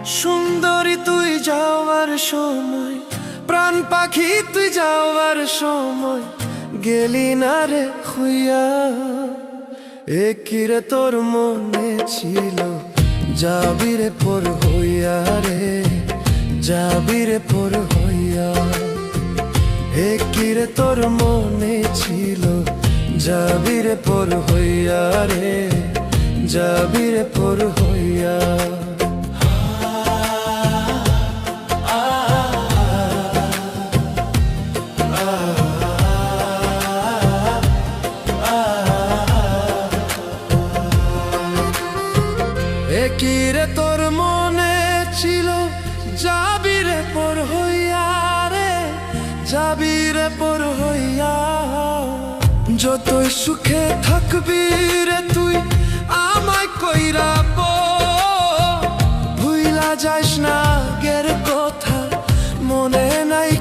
সুন্দরী তুই যাওয়ার সময়, প্রাণ পাখি তুই যাওয়ার সময়, গেলি না রে খুইয়া। একিরে তোর মনে ছিল, যাবি রে পর হইয়া রে, যাবি রে পর হইয়া। একিরে তোর মনে ছিল, যাবি রে পর হইয়া রে, যাবি রে পর হইয়া। একিরে তোর মনে ছিল, যাবি রে পর হইয়া রে, যাবি রে পর হইয়া। যতই সুখে থাকবি রে তুই আমায় কইরা ভুইলা যাস না আগের কথা, মনে নাই